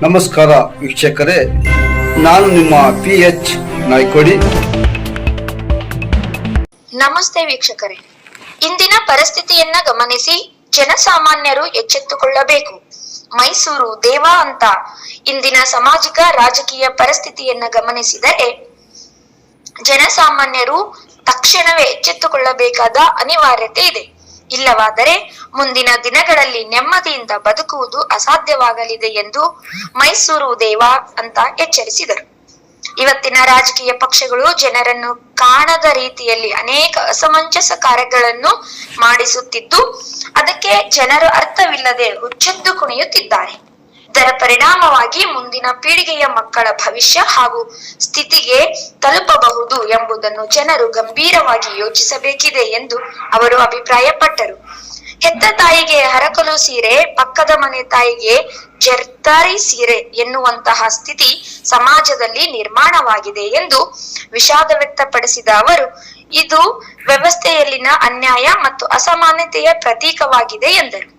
ನಮಸ್ಕಾರ ವೀಕ್ಷಕರೇ, ನಾನು ನಿಮ್ಮ PH ನಾಯ್ಕೋಡಿ. ನಮಸ್ತೆ ವೀಕ್ಷಕರೇ, ಇಂದಿನ ಪರಿಸ್ಥಿತಿಯನ್ನ ಗಮನಿಸಿ ಜನಸಾಮಾನ್ಯರು ಎಚ್ಚೆತ್ತುಕೊಳ್ಳಬೇಕು. ಮೈಸೂರು ದೇವಾ ಅಂತ ಇಂದಿನ ಸಾಮಾಜಿಕ ರಾಜಕೀಯ ಪರಿಸ್ಥಿತಿಯನ್ನ ಗಮನಿಸಿದರೆ ಜನಸಾಮಾನ್ಯರು ತಕ್ಷಣವೇ ಎಚ್ಚೆತ್ತುಕೊಳ್ಳಬೇಕಾದ ಅನಿವಾರ್ಯತೆ ಇದೆ. ಇಲ್ಲವಾದರೆ ಮುಂದಿನ ದಿನಗಳಲ್ಲಿ ನೆಮ್ಮದಿಯಿಂದ ಬದುಕುವುದು ಅಸಾಧ್ಯವಾಗಲಿದೆ ಎಂದು ಮೈಸೂರು ದೇವಾ ಅಂತ ಎಚ್ಚರಿಸಿದರು. ಇವತ್ತಿನ ರಾಜಕೀಯ ಪಕ್ಷಗಳು ಜನರನ್ನು ಕಾಣದ ರೀತಿಯಲ್ಲಿ ಅನೇಕ ಅಸಮಂಜಸ ಕಾರ್ಯಗಳನ್ನು ಮಾಡಿಸುತ್ತಿದ್ದು ಅದಕ್ಕೆ ಜನರು ಅರ್ಥವಿಲ್ಲದೆ ಹುಚ್ಚೆದ್ದು ಕುಣಿಯುತ್ತಿದ್ದಾರೆ. ಇದರ ಪರಿಣಾಮವಾಗಿ ಮುಂದಿನ ಪೀಳಿಗೆಯ ಮಕ್ಕಳ ಭವಿಷ್ಯ ಹಾಗೂ ಸ್ಥಿತಿಗೆ ತಲುಪಬಹುದು ಎಂಬುದನ್ನು ಜನರು ಗಂಭೀರವಾಗಿ ಯೋಚಿಸಬೇಕಿದೆ ಎಂದು ಅವರು ಅಭಿಪ್ರಾಯಪಟ್ಟರು. ಹೆತ್ತ ತಾಯಿಗೆ ಹರಕಲು ಸೀರೆ, ಪಕ್ಕದ ಮನೆ ತಾಯಿಗೆ ಜರ್ದಾರಿ ಸೀರೆ ಎನ್ನುವಂತಹ ಸ್ಥಿತಿ ಸಮಾಜದಲ್ಲಿ ನಿರ್ಮಾಣವಾಗಿದೆ ಎಂದು ವಿಷಾದ ವ್ಯಕ್ತಪಡಿಸಿದ ಅವರು, ಇದು ವ್ಯವಸ್ಥೆಯಲ್ಲಿನ ಅನ್ಯಾಯ ಮತ್ತು ಅಸಮಾನತೆಯ ಪ್ರತೀಕವಾಗಿದೆ ಎಂದರು.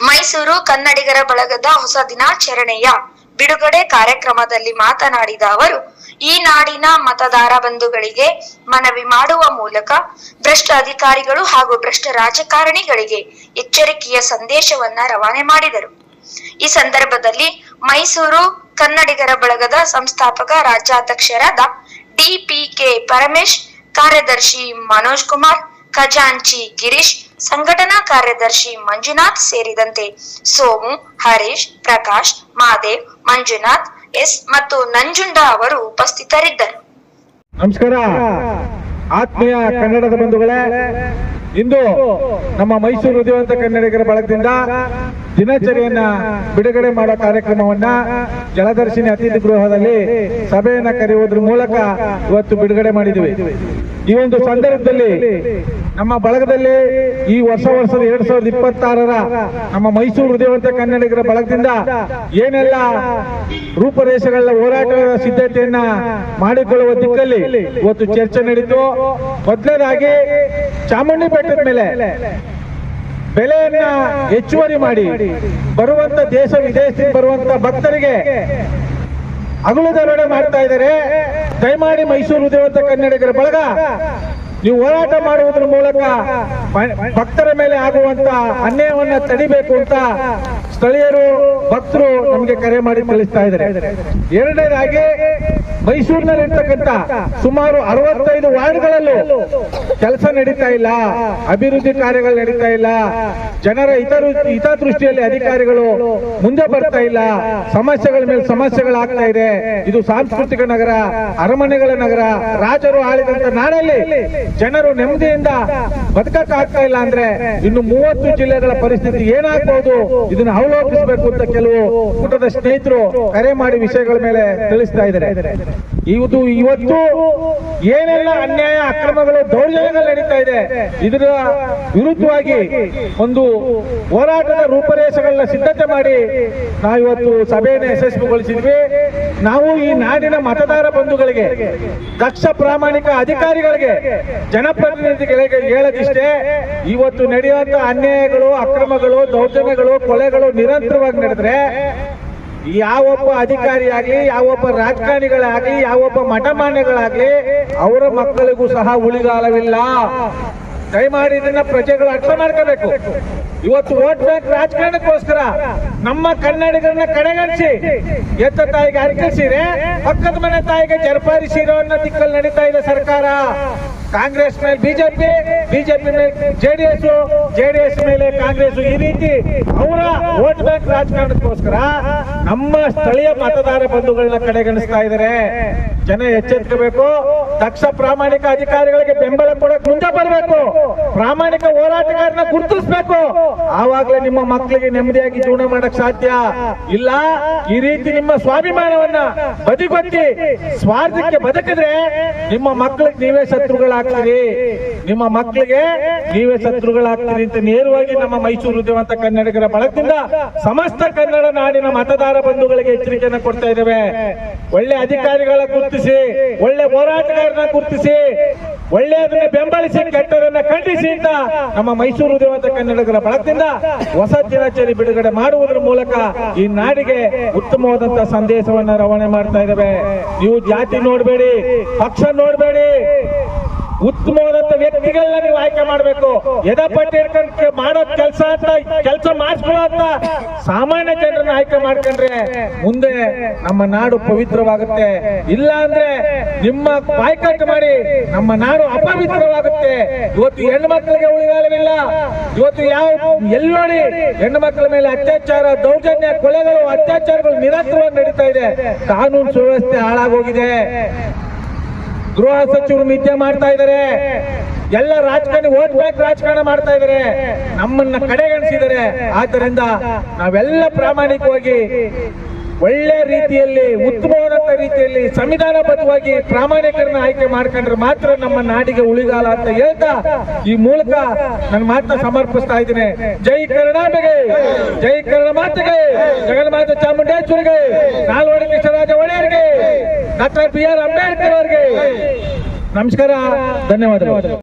ಮೈಸೂರು ಕನ್ನಡಿಗರ ಬಳಗದ ಹೊಸ ದಿನಾಚರಣೆಯ ಬಿಡುಗಡೆ ಕಾರ್ಯಕ್ರಮದಲ್ಲಿ ಮಾತನಾಡಿದ ಅವರು, ಈ ನಾಡಿನ ಮತದಾರ ಬಂಧುಗಳಿಗೆ ಮನವಿ ಮಾಡುವ ಮೂಲಕ ಭ್ರಷ್ಟ ಅಧಿಕಾರಿಗಳು ಹಾಗೂ ಭ್ರಷ್ಟ ರಾಜಕಾರಣಿಗಳಿಗೆ ಎಚ್ಚರಿಕೆಯ ಸಂದೇಶವನ್ನ ರವಾನೆ ಮಾಡಿದರು. ಈ ಸಂದರ್ಭದಲ್ಲಿ ಮೈಸೂರು ಕನ್ನಡಿಗರ ಬಳಗದ ಸಂಸ್ಥಾಪಕ ರಾಜ್ಯಾಧ್ಯಕ್ಷರಾದ DPK ಪರಮೇಶ್, ಕಾರ್ಯದರ್ಶಿ ಮನೋಜ್ ಕುಮಾರ್, ಖಜಾಂಚಿ ಗಿರೀಶ್, ಸಂಘಟನಾ ಕಾರ್ಯದರ್ಶಿ ಮಂಜುನಾಥ್ ಸೇರಿದಂತೆ ಸೋಮು, ಹರೀಶ್, ಪ್ರಕಾಶ್, ಮಾದೇವ್, ಮಂಜುನಾಥ್ ಎಸ್ ಮತ್ತು ನಂಜುಂಡ ಅವರು ಉಪಸ್ಥಿತರಿದ್ದರು. ನಮಸ್ಕಾರ ಆತ್ಮೀಯ ಕನ್ನಡದ ಬಂಧುಗಳೇ, ಇಂದು ನಮ್ಮ ಮೈಸೂರು ಉದಯವಂತ ಕನ್ನಡಿಗರ ಬಳಗದಿಂದ ದಿನಚರಿಯನ್ನ ಬಿಡುಗಡೆ ಮಾಡೋ ಕಾರ್ಯಕ್ರಮವನ್ನ ಜಲದರ್ಶಿನಿ ಅತಿಥಿ ಗೃಹದಲ್ಲಿ ಸಭೆಯನ್ನ ಕರೆಯುವುದರ ಮೂಲಕ ಇವತ್ತು ಬಿಡುಗಡೆ ಮಾಡಿದ್ವಿ. ಈ ಒಂದು ಸಂದರ್ಭದಲ್ಲಿ ನಮ್ಮ ಬಳಗದಲ್ಲಿ ಈ ವರ್ಷದ 2026ರ ನಮ್ಮ ಮೈಸೂರು ಉದಯವಂತ ಕನ್ನಡಿಗರ ಬಳಗದಿಂದ ಏನೆಲ್ಲ ರೂಪರೇಷೆಗಳ ಹೋರಾಟದ ಸಿದ್ಧತೆಯನ್ನ ಮಾಡಿಕೊಳ್ಳುವ ದಿಕ್ಕಲ್ಲಿ ಇವತ್ತು ಚರ್ಚೆ ನಡೀತು. ಮೊದಲನೇದಾಗಿ ಚಾಮುಂಡಿ ಬೆಟ್ಟದ ಮೇಲೆ ಬೆಲೆಯನ್ನ ಹೆಚ್ಚುವರಿ ಮಾಡಿ ಬರುವಂತ ದೇಶ ವಿದೇಶದಿಂದ ಬರುವಂತ ಭಕ್ತರಿಗೆ ಹಗಲು ದರೋಡೆ ಮಾಡ್ತಾ ಇದ್ದಾರೆ. ದಯಮಾಡಿ ಮೈಸೂರು ಉದಯವಂತ ಕನ್ನಡಿಗರ ಬಳಗ ನೀವು ಹೋರಾಟ ಮಾಡುವುದರ ಮೂಲಕ ಭಕ್ತರ ಮೇಲೆ ಆಗುವಂತ ಅನ್ಯಾಯವನ್ನ ತಡಿಬೇಕು ಅಂತ ಸ್ಥಳೀಯರು ಭಕ್ತರು ನಮಗೆ ಕರೆ ಮಾಡಿ ತಿಳಿಸ್ತಾ ಇದ್ದಾರೆ. ಎರಡನೇದಾಗಿ ಮೈಸೂರಿನಲ್ಲಿರ್ತಕ್ಕಂಥ ಸುಮಾರು 65 ವಾರ್ಡ್ಗಳಲ್ಲೂ ಕೆಲಸ ನಡೀತಾ ಇಲ್ಲ, ಅಭಿವೃದ್ಧಿ ಕಾರ್ಯಗಳು ನಡೀತಾ ಇಲ್ಲ, ಜನರ ಹಿತದೃಷ್ಟಿಯಲ್ಲಿ ಅಧಿಕಾರಿಗಳು ಮುಂದೆ ಬರ್ತಾ ಇಲ್ಲ, ಸಮಸ್ಯೆಗಳ ಮೇಲೆ ಸಮಸ್ಯೆಗಳಾಗ್ತಾ ಇದೆ. ಇದು ಸಾಂಸ್ಕೃತಿಕ ನಗರ, ಅರಮನೆಗಳ ನಗರ, ರಾಜರು ಆಳಿದಂತ ನಾಡಲ್ಲಿ ಜನರು ನೆಮ್ಮದಿಯಿಂದ ಬದುಕಕ್ಕೆ ಆಗ್ತಾ ಇಲ್ಲ ಅಂದ್ರೆ ಇನ್ನು 30 ಜಿಲ್ಲೆಗಳ ಪರಿಸ್ಥಿತಿ ಏನಾಗಬಹುದು, ಇದನ್ನು ಅವಲೋಕಿಸಬೇಕು ಅಂತ ಕೆಲವು ಕೂಟದ ಸ್ನೇಹಿತರು ಕರೆ ಮಾಡಿ ವಿಷಯಗಳ ಮೇಲೆ ತಿಳಿಸ್ತಾ ಇದ್ದಾರೆ. ಇವತ್ತು ಏನೆಲ್ಲ ಅನ್ಯಾಯ, ಅಕ್ರಮಗಳು, ದೌರ್ಜನ್ಯಗಳು ನಡೀತಾ ಇದೆ, ಇದರ ವಿರುದ್ಧವಾಗಿ ಒಂದು ಹೋರಾಟದ ರೂಪರೇಷೆಗಳನ್ನ ಸಿದ್ಧತೆ ಮಾಡಿ ನಾವಿವತ್ತು ಸಭೆಯನ್ನು ಯಶಸ್ವಿಗೊಳಿಸಿದ್ವಿ. ನಾವು ಈ ನಾಡಿನ ಮತದಾರ ಬಂಧುಗಳಿಗೆ, ದಕ್ಷ ಪ್ರಾಮಾಣಿಕ ಅಧಿಕಾರಿಗಳಿಗೆ, ಜನಪ್ರತಿನಿಧಿಗಳಿಗೆ ಹೇಳದಿಷ್ಟೇ, ಇವತ್ತು ನಡೆಯುವಂತ ಅನ್ಯಾಯಗಳು, ಅಕ್ರಮಗಳು, ದೌರ್ಜನ್ಯಗಳು, ಕೊಲೆಗಳು ನಿರಂತರವಾಗಿ ನಡೆದ್ರೆ ಯಾವೊಬ್ಬ ಅಧಿಕಾರಿ ಆಗ್ಲಿ, ಯಾವೊಬ್ಬ ರಾಜಕಾರಣಿಗಳಾಗ್ಲಿ, ಯಾವೊಬ್ಬ ಮಠಮಾನ್ಯಗಳಾಗ್ಲಿ ಅವರ ಮಕ್ಕಳಿಗೂ ಸಹ ಉಳಿಗಾಲವಿಲ್ಲ. ದಯಮಾಡಿ ಇದನ್ನ ಪ್ರಜೆಗಳು ಅರ್ಥ ಮಾಡ್ಕೋಬೇಕು. ಇವತ್ತು ವೋಟ್ ಬ್ಯಾಂಕ್ ರಾಜಕಾರಣಕ್ಕೋಸ್ಕರ ನಮ್ಮ ಕನ್ನಡಿಗರನ್ನ ಕಡೆಗಣಿಸಿ ಎತ್ತ ತಾಯಿಗೆ ಅರ್ಕೆ ಸೀರೆ, ಪಕ್ಕದ ಮನೆ ತಾಯಿಗೆ ಜರ್ಪಾರಿ ಸೀರೆ ಅನ್ನೋ ದಿಕ್ಕಲ್ಲಿ ನಡೀತಾ ಇದೆ ಸರ್ಕಾರ. ಕಾಂಗ್ರೆಸ್ ಮೇಲೆ ಬಿಜೆಪಿ ಮೇಲೆ ಜೆಡಿಎಸ್ ಮೇಲೆ ಕಾಂಗ್ರೆಸ್, ಈ ರೀತಿ ಅವರ ವೋಟ್ ಬ್ಯಾಂಕ್ ರಾಜಕಾರಣಕ್ಕೋಸ್ಕರ ನಮ್ಮ ಸ್ಥಳೀಯ ಮತದಾರ ಬಂಧುಗಳನ್ನ ಕಡೆಗಣಿಸ್ತಾ ಇದ್ದಾರೆ. ಜನ ಎಚ್ಚೆತ್ತಬೇಕು. ದಕ್ಷ ಪ್ರಾಮಾಣಿಕ ಅಧಿಕಾರಿಗಳಿಗೆ ಬೆಂಬಲ ಕೊಡಕ್ ಮುಂದೆ ಬರಬೇಕು. ಪ್ರಾಮಾಣಿಕ ಹೋರಾಟಗಾರನ ಗುರುತಿಸಬೇಕು. ಆವಾಗಲೇ ನಿಮ್ಮ ಮಕ್ಕಳಿಗೆ ನೆಮ್ಮದಿಯಾಗಿ ಜೀವನ ಮಾಡಕ್ ಸಾಧ್ಯ. ಇಲ್ಲ ಈ ರೀತಿ ನಿಮ್ಮ ಸ್ವಾಭಿಮಾನವನ್ನ ಬದಿಗೊತ್ತಿ ಸ್ವಾರ್ಥಕ್ಕೆ ಬದುಕಿದ್ರೆ ನಿಮ್ಮ ಮಕ್ಕಳಿಗೆ ನೀವೇ ಶತ್ರುಗಳಾಗ್ತೀರಿ, ನಿಮ್ಮ ಮಕ್ಕಳಿಗೆ ನೀವೇ ಶತ್ರುಗಳಾಗ್ತೀರಿ ಅಂತ ನೇರವಾಗಿ ನಮ್ಮ ಮೈಸೂರು ಉದಯವಂತ ಕನ್ನಡಿಗರ ಬಳಗದಿಂದ ಸಮಸ್ತ ಕನ್ನಡ ನಾಡಿನ ಮತದಾರ ಬಂಧುಗಳಿಗೆ ಎಚ್ಚರಿಕೆಯನ್ನು ಕೊಡ್ತಾ ಇದ್ದೇವೆ. ಒಳ್ಳೆ ಅಧಿಕಾರಿಗಳ ಗುರುತಿಸಿ, ಒಳ್ಳೆ ಹೋರಾಟಗಾರನ ಗುರುತಿಸಿ, ಒಳ್ಳೆಯದನ್ನ ಬೆಂಬಲ ಬೆಂಬಲಿಸಿ ಕೆಟ್ಟದನ್ನ ಖಂಡಿಸಿ ಅಂತ ನಮ್ಮ ಮೈಸೂರು ಉದಯವಂತ ಕನ್ನಡಿಗರ ಬಳಗದಿಂದ ಹೊಸ ದಿನಚರಿ ಬಿಡುಗಡೆ ಮಾಡುವುದರ ಮೂಲಕ ಈ ನಾಡಿಗೆ ಉತ್ತಮವಾದಂತಹ ಸಂದೇಶವನ್ನ ರವಾನೆ ಮಾಡ್ತಾ ಇದ್ದೇವೆ. ನೀವು ಜಾತಿ ನೋಡ್ಬೇಡಿ, ಪಕ್ಷ ನೋಡ್ಬೇಡಿ, ಉತ್ತಮವಾದಂತ ವ್ಯಕ್ತಿಗಳನ್ನ ನೀವು ಆಯ್ಕೆ ಮಾಡಬೇಕು. ಎದಪಟ್ಟಿ ಹಿಡ್ಕೊಂಡು ಮಾಡೋ ಕೆಲಸ ಮಾಡಿಸ್ಕೊಳ್ಳೋ ಅಂತ ಸಾಮಾನ್ಯ ಜನರನ್ನ ಆಯ್ಕೆ ಮಾಡ್ಕೊಂಡ್ರೆ ಮುಂದೆ ನಮ್ಮ ನಾಡು ಪವಿತ್ರವಾಗುತ್ತೆ. ಇಲ್ಲ ಅಂದ್ರೆ ನಿಮ್ಮ ಬಾಯ್ಕಾಟ್ ಮಾಡಿ ನಮ್ಮ ನಾಡು ಅಪವಿತ್ರವಾಗುತ್ತೆ. ಇವತ್ತು ಹೆಣ್ಣು ಮಕ್ಕಳಿಗೆ ಉಳಿಗಾಲವಿಲ್ಲ. ಇವತ್ತು ಎಲ್ಲಿ ನೋಡಿ ಹೆಣ್ಣು ಮಕ್ಕಳ ಮೇಲೆ ಅತ್ಯಾಚಾರ, ದೌರ್ಜನ್ಯ, ಕೊಲೆಗಳು, ಅತ್ಯಾಚಾರಗಳು ನಿರಂತರವಾಗಿ ನಡೀತಾ ಇದೆ. ಕಾನೂನು ಸುವ್ಯವಸ್ಥೆ ಹಾಳಾಗೋಗಿದೆ. ಗೃಹ ಸಚಿವರು ನಿದ್ದೆ ಮಾಡ್ತಾ ಇದ್ದಾರೆ. ಎಲ್ಲ ರಾಜಕಾರಣಿ ವೋಟ್ ಬ್ಯಾಂಕ್ ರಾಜಕಾರಣ ಮಾಡ್ತಾ ಇದ್ದಾರೆ, ನಮ್ಮನ್ನ ಕಡೆಗಣಿಸಿದ್ದಾರೆ. ಆದ್ದರಿಂದ ನಾವೆಲ್ಲ ಪ್ರಾಮಾಣಿಕವಾಗಿ ಒಳ್ಳೆ ರೀತಿಯಲ್ಲಿ, ಉತ್ತಮವಾದಂತ ರೀತಿಯಲ್ಲಿ, ಸಂವಿಧಾನಬದ್ಧವಾಗಿ ಪ್ರಾಮಾಣಿಕರನ್ನ ಆಯ್ಕೆ ಮಾಡ್ಕೊಂಡ್ರೆ ಮಾತ್ರ ನಮ್ಮ ನಾಡಿಗೆ ಉಳಿಗಾಲ ಅಂತ ಹೇಳ್ತಾ ಈ ಮೂಲಕ ನನ್ನ ಮಾತನ್ನ ಸಮರ್ಪಿಸ್ತಾ ಇದ್ದೀನಿ. ಜೈ ಕರ್ನಾಟಕ, ಜೈ ಕನ್ನಡ ಮಾತೆಗೆ, ಜಗನ್ಮಾತೆ ಚಾಮುಂಡೇಶ್ವರಿಗೆ, ನಾಲ್ವಡಿ ಕೃಷ್ಣರಾಜ ಒಡೆಯರಿಗೆ, ಡಾಕ್ಟರ್ BR ಅಂಬೇಡ್ಕರ್ ಅವರಿಗೆ ನಮಸ್ಕಾರ, ಧನ್ಯವಾದಗಳು.